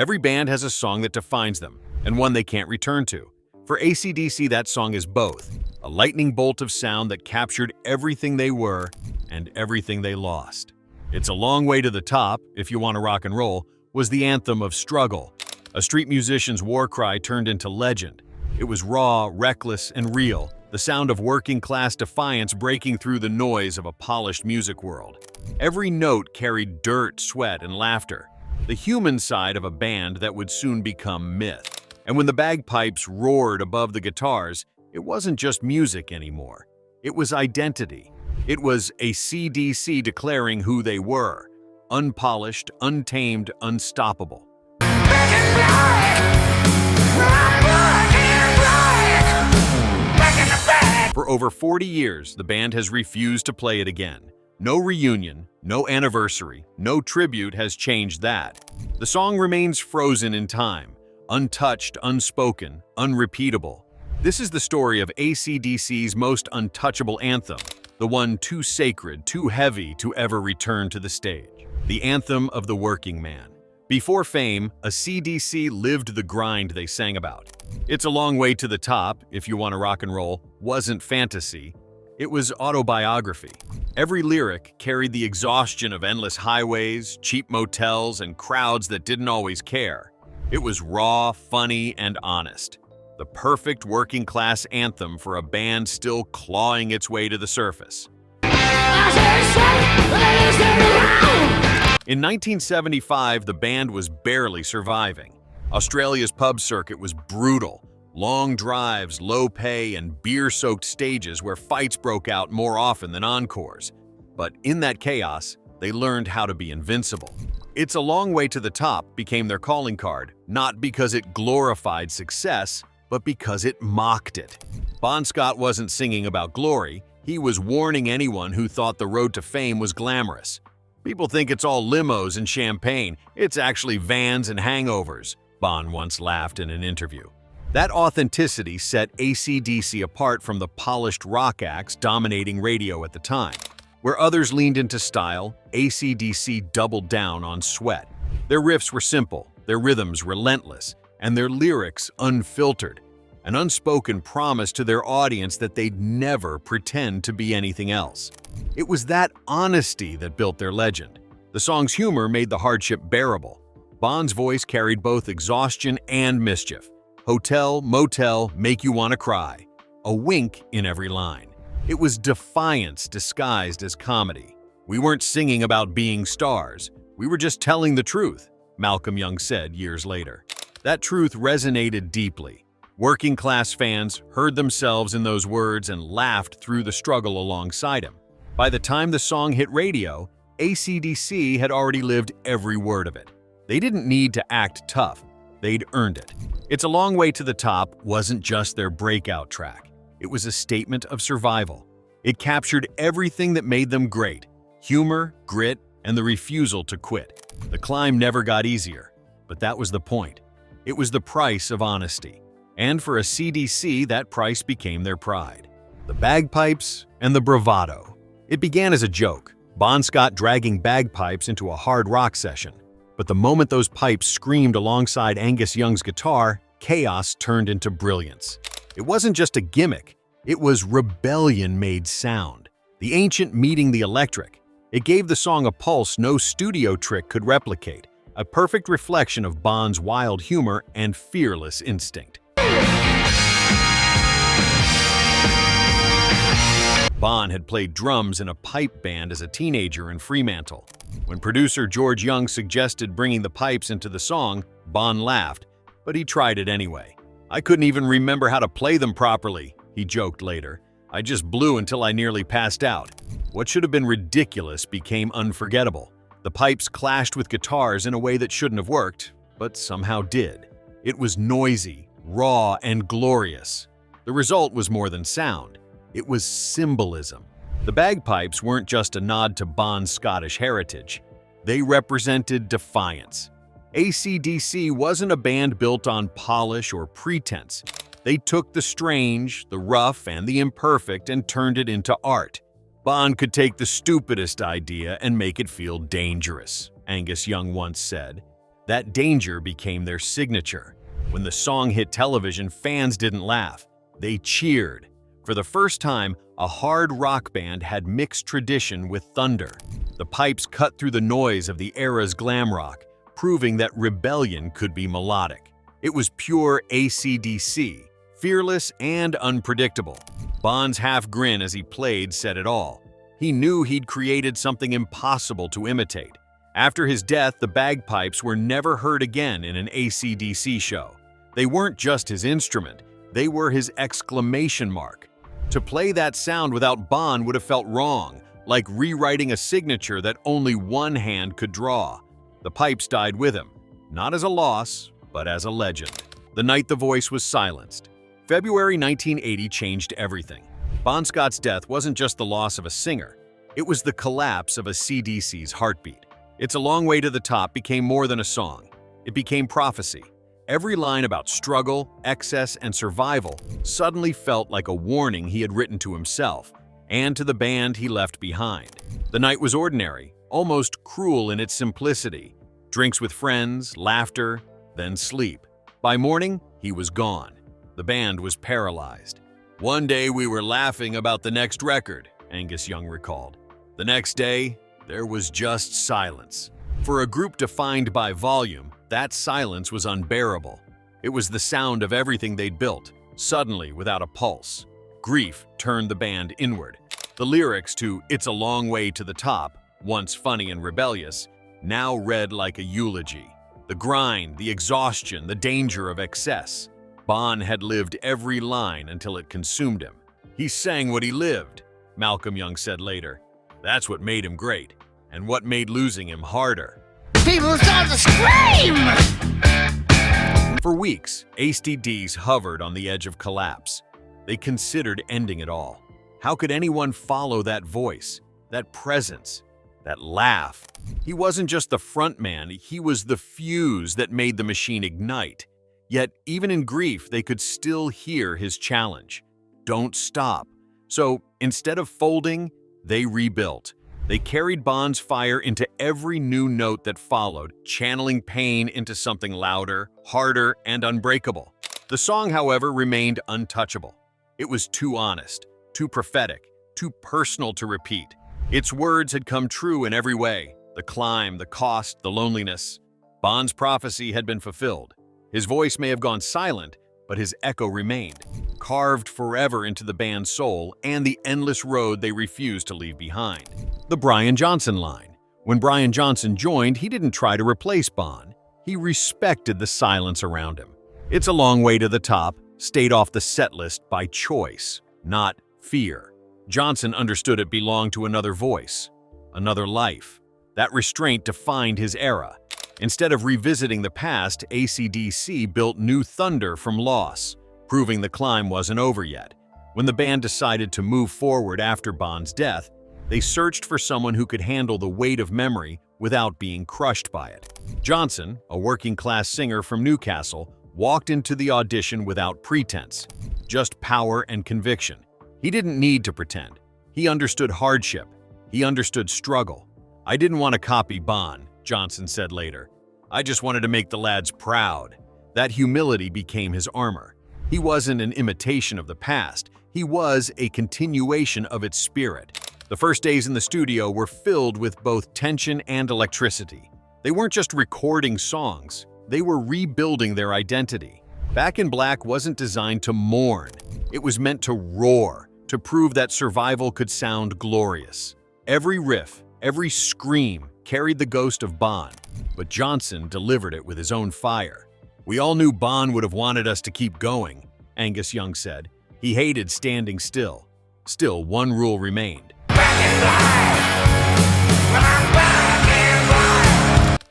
Every band has a song that defines them, and one they can't return to. For ACDC, that song is both, a lightning bolt of sound that captured everything they were and everything they lost. It's a Long Way to the Top, If You Want to Rock and Roll, was the anthem of struggle, a street musician's war cry turned into legend. It was raw, reckless, and real, the sound of working-class defiance breaking through the noise of a polished music world. Every note carried dirt, sweat, and laughter, the human side of a band that would soon become myth. And when the bagpipes roared above the guitars, it wasn't just music anymore. It was identity. It was ACDC declaring who they were, unpolished, untamed, unstoppable. For over 40 years, the band has refused to play it again. No reunion, no anniversary, no tribute has changed that. The song remains frozen in time, untouched, unspoken, unrepeatable. This is the story of ACDC's most untouchable anthem, the one too sacred, too heavy to ever return to the stage. The anthem of the working man. Before fame, ACDC lived the grind they sang about. It's a Long Way to the Top, If You Want to Rock and Roll, wasn't fantasy. It was autobiography. Every lyric carried the exhaustion of endless highways, cheap motels, and crowds that didn't always care. It was raw, funny, and honest. The perfect working-class anthem for a band still clawing its way to the surface. In 1975, the band was barely surviving. Australia's pub circuit was brutal. Long drives, low pay, and beer-soaked stages where fights broke out more often than encores. But in that chaos, they learned how to be invincible. It's a Long Way to the Top became their calling card, not because it glorified success, but because it mocked it. Bon Scott wasn't singing about glory, he was warning anyone who thought the road to fame was glamorous. People think it's all limos and champagne, it's actually vans and hangovers, Bon once laughed in an interview. That authenticity set ACDC apart from the polished rock acts dominating radio at the time. Where others leaned into style, ACDC doubled down on sweat. Their riffs were simple, their rhythms relentless, and their lyrics unfiltered, an unspoken promise to their audience that they'd never pretend to be anything else. It was that honesty that built their legend. The song's humor made the hardship bearable. Bon's voice carried both exhaustion and mischief. Hotel, motel, make you want to cry. A wink in every line. It was defiance disguised as comedy. We weren't singing about being stars. We were just telling the truth, Malcolm Young said years later. That truth resonated deeply. Working-class fans heard themselves in those words and laughed through the struggle alongside him. By the time the song hit radio, ACDC had already lived every word of it. They didn't need to act tough. They'd earned it. It's a Long Way to the Top wasn't just their breakout track. It was a statement of survival. It captured everything that made them great: humor, grit, and the refusal to quit. The climb never got easier, but that was the point. It was the price of honesty. And for ACDC, that price became their pride. The bagpipes and the bravado. It began as a joke, Bon Scott dragging bagpipes into a hard rock session. But the moment those pipes screamed alongside Angus Young's guitar, chaos turned into brilliance. It wasn't just a gimmick, it was rebellion-made sound. The ancient meeting the electric. It gave the song a pulse no studio trick could replicate, a perfect reflection of Bon's wild humor and fearless instinct. Bon had played drums in a pipe band as a teenager in Fremantle. When producer George Young suggested bringing the pipes into the song, Bon laughed, but he tried it anyway. "I couldn't even remember how to play them properly," he joked later. "I just blew until I nearly passed out." What should have been ridiculous became unforgettable. The pipes clashed with guitars in a way that shouldn't have worked, but somehow did. It was noisy, raw, and glorious. The result was more than sound. It was symbolism. The bagpipes weren't just a nod to Bon's Scottish heritage. They represented defiance. ACDC wasn't a band built on polish or pretense. They took the strange, the rough, and the imperfect and turned it into art. Bon could take the stupidest idea and make it feel dangerous, Angus Young once said. That danger became their signature. When the song hit television, fans didn't laugh. They cheered. For the first time, a hard rock band had mixed tradition with thunder. The pipes cut through the noise of the era's glam rock, proving that rebellion could be melodic. It was pure ACDC, fearless and unpredictable. Bon's half grin as he played said it all. He knew he'd created something impossible to imitate. After his death, the bagpipes were never heard again in an ACDC show. They weren't just his instrument, they were his exclamation mark. To play that sound without Bon would have felt wrong, like rewriting a signature that only one hand could draw. The pipes died with him, not as a loss, but as a legend. The night the voice was silenced. February 1980 changed everything. Bon Scott's death wasn't just the loss of a singer, it was the collapse of ACDC's heartbeat. It's a Long Way to the Top became more than a song. It became prophecy. Every line about struggle, excess, and survival suddenly felt like a warning he had written to himself and to the band he left behind. The night was ordinary, almost cruel in its simplicity. Drinks with friends, laughter, then sleep. By morning, he was gone. The band was paralyzed. "One day we were laughing about the next record," Angus Young recalled. The next day, there was just silence. For a group defined by volume, that silence was unbearable. It was the sound of everything they'd built, suddenly without a pulse. Grief turned the band inward. The lyrics to "It's a Long Way to the Top," once funny and rebellious, now read like a eulogy. The grind, the exhaustion, the danger of excess. Bon had lived every line until it consumed him. "He sang what he lived," Malcolm Young said later. "That's what made him great, and what made losing him harder." People start to scream! For weeks, ACDC hovered on the edge of collapse. They considered ending it all. How could anyone follow that voice, that presence, that laugh? He wasn't just the frontman, he was the fuse that made the machine ignite. Yet, even in grief, they could still hear his challenge. Don't stop. So, instead of folding, they rebuilt. They carried Bon's fire into every new note that followed, channeling pain into something louder, harder, and unbreakable. The song, however, remained untouchable. It was too honest, too prophetic, too personal to repeat. Its words had come true in every way. The climb, the cost, the loneliness. Bon's prophecy had been fulfilled. His voice may have gone silent, but his echo remained, carved forever into the band's soul and the endless road they refused to leave behind. The Brian Johnson line. When Brian Johnson joined, he didn't try to replace Bon. He respected the silence around him. "It's a Long Way to the Top" stayed off the set list by choice, not fear. Johnson understood it belonged to another voice, another life. That restraint defined his era. Instead of revisiting the past, ACDC built new thunder from loss, proving the climb wasn't over yet. When the band decided to move forward after Bon's death, they searched for someone who could handle the weight of memory without being crushed by it. Johnson, a working-class singer from Newcastle, walked into the audition without pretense, just power and conviction. He didn't need to pretend. He understood hardship. He understood struggle. "I didn't want to copy Bon," Johnson said later. "I just wanted to make the lads proud." That humility became his armor. He wasn't an imitation of the past. He was a continuation of its spirit. The first days in the studio were filled with both tension and electricity. They weren't just recording songs, they were rebuilding their identity. Back in Black wasn't designed to mourn. It was meant to roar, to prove that survival could sound glorious. Every riff, every scream carried the ghost of Bon, but Johnson delivered it with his own fire. "We all knew Bon would have wanted us to keep going," Angus Young said. "He hated standing still. Still, one rule remained.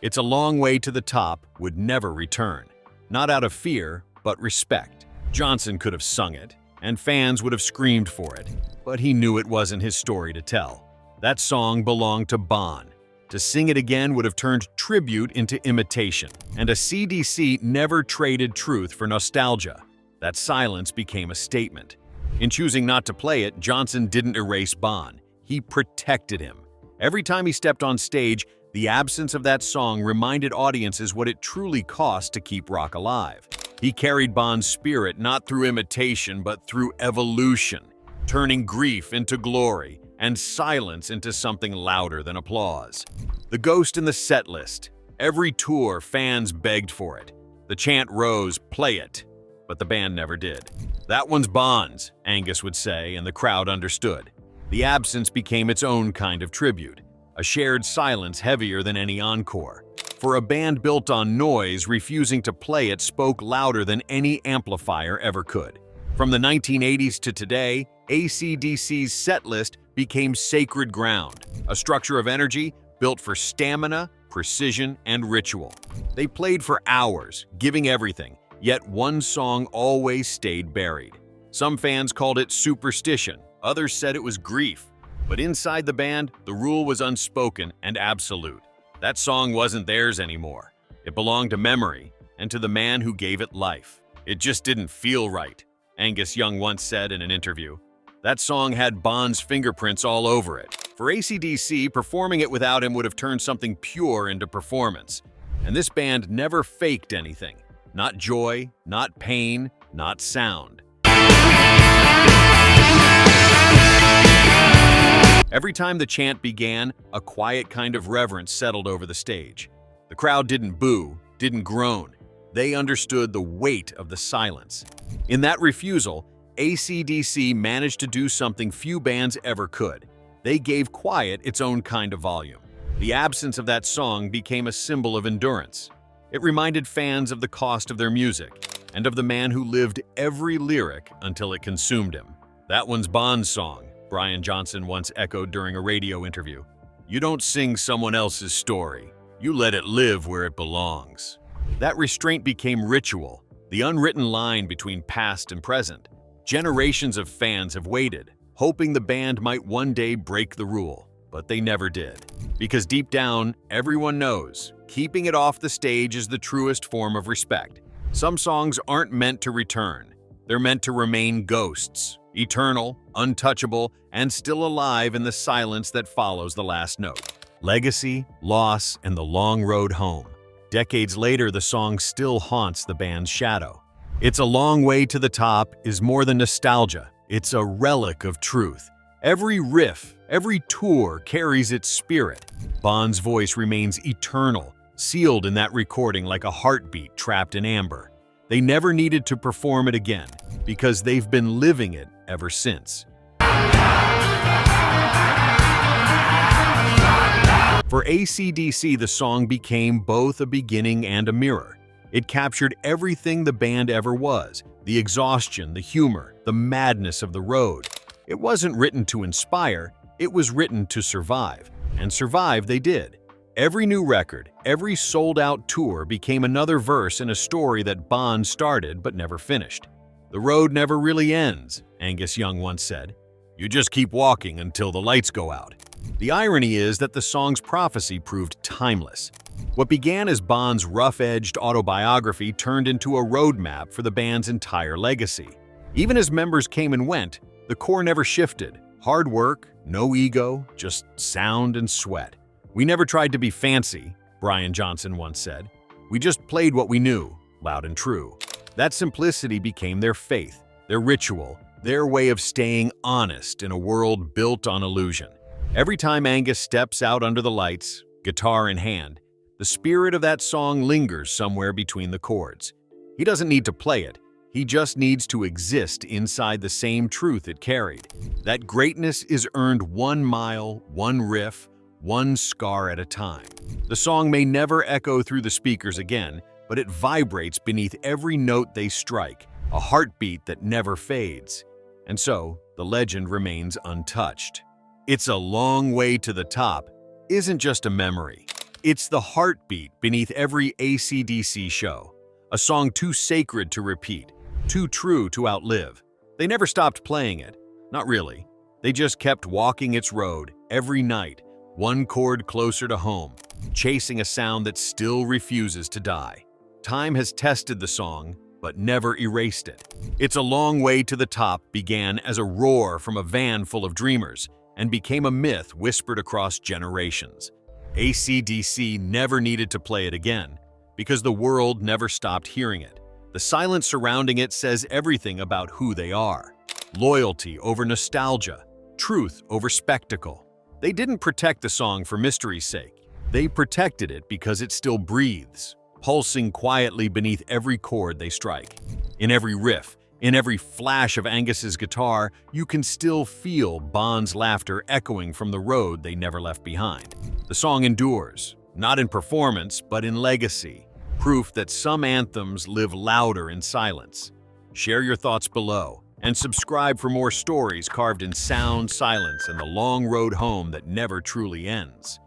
It's a Long Way to the Top would never return. Not out of fear, but respect." Johnson could have sung it, and fans would have screamed for it, but he knew it wasn't his story to tell. That song belonged to Bon. To sing it again would have turned tribute into imitation, and ACDC never traded truth for nostalgia. That silence became a statement. In choosing not to play it, Johnson didn't erase Bon. He protected him. Every time he stepped on stage, the absence of that song reminded audiences what it truly cost to keep rock alive. He carried Bond's spirit not through imitation but through evolution, turning grief into glory and silence into something louder than applause. The ghost in the set list. Every tour, fans begged for it. The chant rose, "Play it," but the band never did. "That one's Bond's," Angus would say, and the crowd understood. The absence became its own kind of tribute, a shared silence heavier than any encore. For a band built on noise, refusing to play it spoke louder than any amplifier ever could. From the 1980s to today, ACDC's set list became sacred ground, a structure of energy built for stamina, precision, and ritual. They played for hours, giving everything, yet one song always stayed buried. Some fans called it superstition, others said it was grief. But inside the band, the rule was unspoken and absolute. That song wasn't theirs anymore. It belonged to memory and to the man who gave it life. "It just didn't feel right," Angus Young once said in an interview. That song had Bond's fingerprints all over it. For ACDC, performing it without him would have turned something pure into performance. And this band never faked anything. Not joy, not pain, not sound. Every time the chant began, a quiet kind of reverence settled over the stage. The crowd didn't boo, didn't groan. They understood the weight of the silence. In that refusal, ACDC managed to do something few bands ever could. They gave quiet its own kind of volume. The absence of that song became a symbol of endurance. It reminded fans of the cost of their music and of the man who lived every lyric until it consumed him. "That one's Bond's song," Brian Johnson once echoed during a radio interview. "You don't sing someone else's story. You let it live where it belongs." That restraint became ritual, the unwritten line between past and present. Generations of fans have waited, hoping the band might one day break the rule, but they never did. Because deep down, everyone knows, keeping it off the stage is the truest form of respect. Some songs aren't meant to return. They're meant to remain ghosts, eternal, untouchable, and still alive in the silence that follows the last note. Legacy, loss, and the long road home. Decades later, the song still haunts the band's shadow. "It's a Long Way to the Top" is more than nostalgia. It's a relic of truth. Every riff, every tour carries its spirit. Bond's voice remains eternal, sealed in that recording like a heartbeat trapped in amber. They never needed to perform it again, because they've been living it ever since. For ACDC, the song became both a beginning and a mirror. It captured everything the band ever was, the exhaustion, the humor, the madness of the road. It wasn't written to inspire, it was written to survive. And survive they did. Every new record, every sold-out tour became another verse in a story that Bond started but never finished. "The road never really ends," Angus Young once said. "You just keep walking until the lights go out." The irony is that the song's prophecy proved timeless. What began as Bond's rough-edged autobiography turned into a roadmap for the band's entire legacy. Even as members came and went, the core never shifted. Hard work, no ego, just sound and sweat. "We never tried to be fancy," Brian Johnson once said. "We just played what we knew, loud and true." That simplicity became their faith, their ritual, their way of staying honest in a world built on illusion. Every time Angus steps out under the lights, guitar in hand, the spirit of that song lingers somewhere between the chords. He doesn't need to play it, he just needs to exist inside the same truth it carried. That greatness is earned 1 mile, 1 riff, 1 scar at a time. The song may never echo through the speakers again, but it vibrates beneath every note they strike, a heartbeat that never fades. And so, the legend remains untouched. "It's a Long Way to the Top" isn't just a memory. It's the heartbeat beneath every ACDC show. A song too sacred to repeat, too true to outlive. They never stopped playing it. Not really. They just kept walking its road every night, one chord closer to home, chasing a sound that still refuses to die. Time has tested the song, but never erased it. "It's a Long Way to the Top" began as a roar from a van full of dreamers. and became a myth whispered across generations. ACDC never needed to play it again, because the world never stopped hearing it. The silence surrounding it says everything about who they are. Loyalty over nostalgia, truth over spectacle. They didn't protect the song for mystery's sake. They protected it because it still breathes, pulsing quietly beneath every chord they strike. In every riff, in every flash of Angus's guitar, you can still feel Bond's laughter echoing from the road they never left behind. The song endures, not in performance, but in legacy, proof that some anthems live louder in silence. Share your thoughts below, and subscribe for more stories carved in sound, silence, and the long road home that never truly ends.